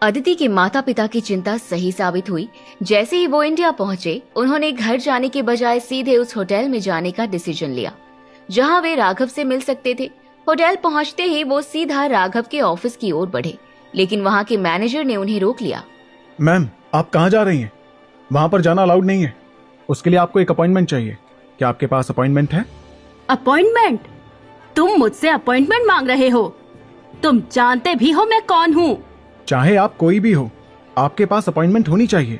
अदिति के माता पिता की चिंता सही साबित हुई। जैसे ही वो इंडिया पहुंचे, उन्होंने घर जाने के बजाय सीधे उस होटल में जाने का डिसीजन लिया जहां वे राघव से मिल सकते थे। होटल पहुंचते ही वो सीधा राघव के ऑफिस की ओर बढ़े, लेकिन वहां के मैनेजर ने उन्हें रोक लिया। मैम, आप कहाँ जा रही हैं? वहां पर जाना अलाउड नहीं है। उसके लिए आपको एक अपॉइंटमेंट चाहिए। क्या आपके पास अपॉइंटमेंट है? अपॉइंटमेंट? तुम मुझसे अपॉइंटमेंट मांग रहे हो? तुम जानते भी हो मैं कौन हूँ? चाहे आप कोई भी हो, आपके पास अपॉइंटमेंट होनी चाहिए।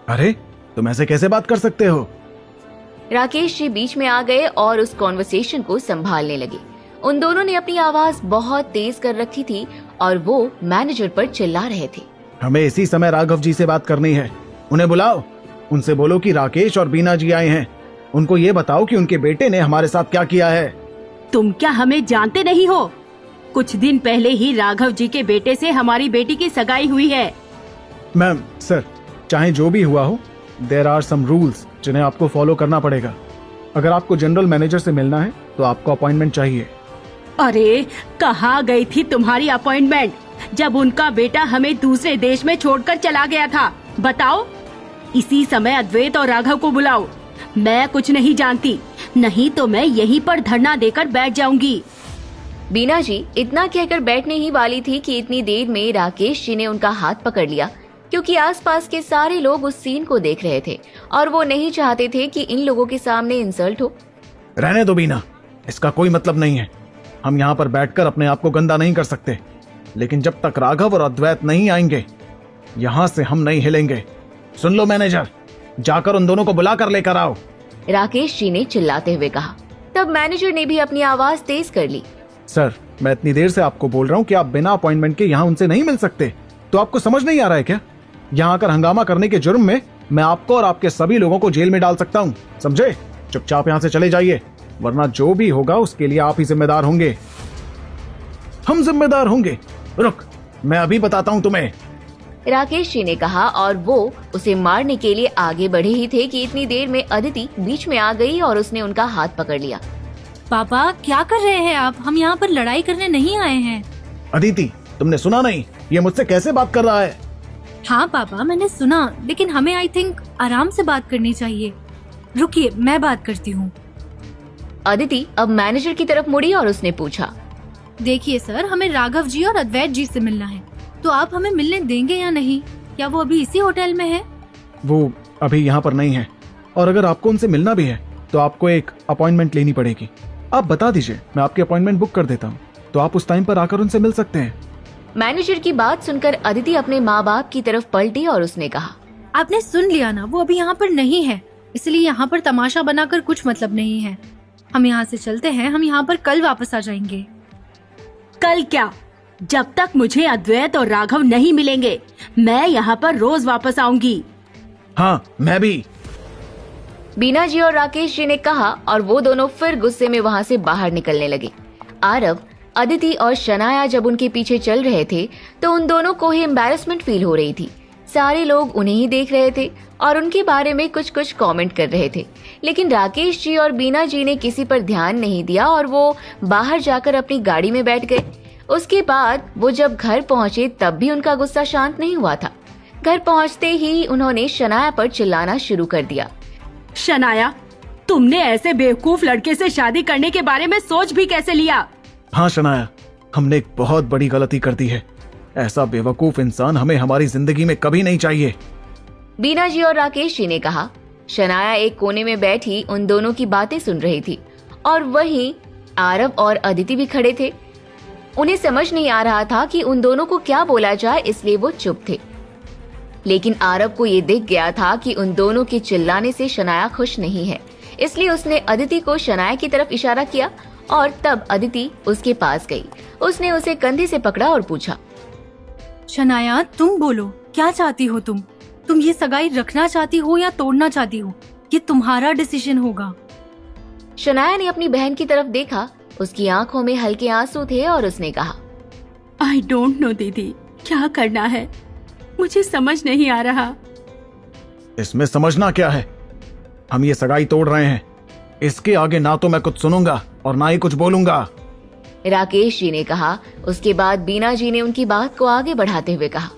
अरे, तुम ऐसे कैसे बात कर सकते हो? राकेश जी बीच में आ गए और उस कॉन्वर्सेशन को संभालने लगे। उन दोनों ने अपनी आवाज बहुत तेज कर रखी थी और वो मैनेजर पर चिल्ला रहे थे। हमें इसी समय राघव जी से बात करनी है। उन्हें बुलाओ। उनसे बोलो कि राकेश और बीना जी आए हैं। उनको ये बताओ कि उनके बेटे ने हमारे साथ क्या किया है। तुम क्या हमें जानते नहीं हो? कुछ दिन पहले ही राघव जी के बेटे से हमारी बेटी की सगाई हुई है। मैम, सर, चाहे जो भी हुआ हो, देयर आर सम रूल्स जिन्हें आपको फॉलो करना पड़ेगा। अगर आपको जनरल मैनेजर से मिलना है तो आपको अपॉइंटमेंट चाहिए। अरे, कहाँ गई थी तुम्हारी अपॉइंटमेंट जब उनका बेटा हमें दूसरे देश में छोड़कर चला गया था? बताओ। इसी समय अद्वैत और राघव को बुलाओ। मैं कुछ नहीं जानती, नहीं तो मैं यहीं पर धरना देकर बैठ जाऊंगी। बीना जी इतना कहकर बैठने ही वाली थी कि इतनी देर में राकेश जी ने उनका हाथ पकड़ लिया, क्योंकि आसपास के सारे लोग उस सीन को देख रहे थे और वो नहीं चाहते थे कि इन लोगों के सामने इंसल्ट हो। रहने दो बीना, इसका कोई मतलब नहीं है। हम यहाँ पर बैठकर अपने आप को गंदा नहीं कर सकते, लेकिन जब तक राघव और अद्वैत नहीं आएंगे, यहाँ से हम नहीं हिलेंगे। सुन लो मैनेजर, जाकर उन दोनों को बुला कर लेकर आओ। राकेश जी ने चिल्लाते हुए कहा। तब मैनेजर ने भी अपनी आवाज तेज कर ली। सर, मैं इतनी देर से आपको बोल रहा हूँ कि आप बिना अपॉइंटमेंट के यहाँ उनसे नहीं मिल सकते, तो आपको समझ नहीं आ रहा है क्या? यहाँ आकर हंगामा करने के जुर्म में मैं आपको और आपके सभी लोगों को जेल में डाल सकता हूँ, समझे? चुपचाप यहाँ से चले जाइए, वरना जो भी होगा उसके लिए आप ही जिम्मेदार होंगे। हम जिम्मेदार होंगे? रुक, मैं अभी बताता हूँ तुम्हें। राकेश जी ने कहा और वो उसे मारने के लिए आगे बढ़े ही थे कि इतनी देर में अदिति बीच में आ गई और उसने उनका हाथ पकड़ लिया। पापा, क्या कर रहे हैं आप? हम यहाँ पर लड़ाई करने नहीं आए हैं। अदिति, तुमने सुना नहीं? ये मुझसे कैसे बात कर रहा है? हाँ पापा, मैंने सुना, लेकिन हमें आई थिंक आराम से बात करनी चाहिए। रुकिए, मैं बात करती हूँ। अदिति अब मैनेजर की तरफ मुड़ी और उसने पूछा, देखिए सर, हमें राघव जी और अद्वैत जी से मिलना है, तो आप हमें मिलने देंगे या नहीं? क्या वो अभी इसी होटल में है? वो अभी यहाँ पर नहीं है, और अगर आपको उनसे मिलना भी है तो आपको एक अपॉइंटमेंट लेनी पड़ेगी। आप बता दीजिए, मैं आपकी अपॉइंटमेंट बुक कर देता हूँ, तो आप उस टाइम पर आकर उनसे मिल सकते हैं। मैनेजर की बात सुनकर अदिति अपने माँ बाप की तरफ पलटी और उसने कहा, आपने सुन लिया ना, वो अभी यहाँ पर नहीं है, इसलिए यहाँ पर तमाशा बनाकर कुछ मतलब नहीं है। हम यहाँ से चलते हैं, हम यहाँ पर कल वापस आ जाएंगे। कल क्या? जब तक मुझे अद्वैत और राघव नहीं मिलेंगे, मैं यहाँ पर रोज वापस आऊंगी। हाँ, मैं भी। बीना जी और राकेश जी ने कहा और वो दोनों फिर गुस्से में वहाँ से बाहर निकलने लगे। आरव, अदिति और शनाया जब उनके पीछे चल रहे थे तो उन दोनों को ही एम्बैरेसमेंट फील हो रही थी। सारे लोग उन्हें ही देख रहे थे और उनके बारे में कुछ कुछ कमेंट कर रहे थे, लेकिन राकेश जी और बीना जी ने किसी पर ध्यान नहीं दिया और वो बाहर जाकर अपनी गाड़ी में बैठ गए। उसके बाद वो जब घर पहुंचे तब भी उनका गुस्सा शांत नहीं हुआ था। घर पहुंचते ही उन्होंने शनाया पर चिल्लाना शुरू कर दिया। शनाया, तुमने ऐसे बेवकूफ लड़के से शादी करने के बारे में सोच भी कैसे लिया? हाँ शनाया, हमने एक बहुत बड़ी गलती कर दी है। ऐसा बेवकूफ इंसान हमें हमारी जिंदगी में कभी नहीं चाहिए। बीना जी और राकेश जी ने कहा। शनाया एक कोने में बैठी उन दोनों की बातें सुन रही थी और वहीं आरव और अदिति भी खड़े थे। उन्हें समझ नहीं आ रहा था कि उन दोनों को क्या बोला जाए, इसलिए वो चुप थे। लेकिन आरव को ये दिख गया था कि उन दोनों के चिल्लाने से शनाया खुश नहीं है, इसलिए उसने अदिति को शनाया की तरफ इशारा किया और तब अदिति उसके पास गई। उसने उसे कंधे से पकड़ा और पूछा, शनाया, तुम बोलो, क्या चाहती हो तुम? तुम ये सगाई रखना चाहती हो या तोड़ना चाहती हो? ये तुम्हारा डिसीजन होगा। शनाया ने अपनी बहन की तरफ देखा। उसकी आंखों में हल्के आंसू थे और उसने कहा, आई डोंट नो दीदी, क्या करना है मुझे समझ नहीं आ रहा। इसमें समझना क्या है? हम ये सगाई तोड़ रहे हैं। इसके आगे ना तो मैं कुछ सुनूंगा और ना ही कुछ बोलूंगा। राकेश जी ने कहा। उसके बाद बीना जी ने उनकी बात को आगे बढ़ाते हुए कहा,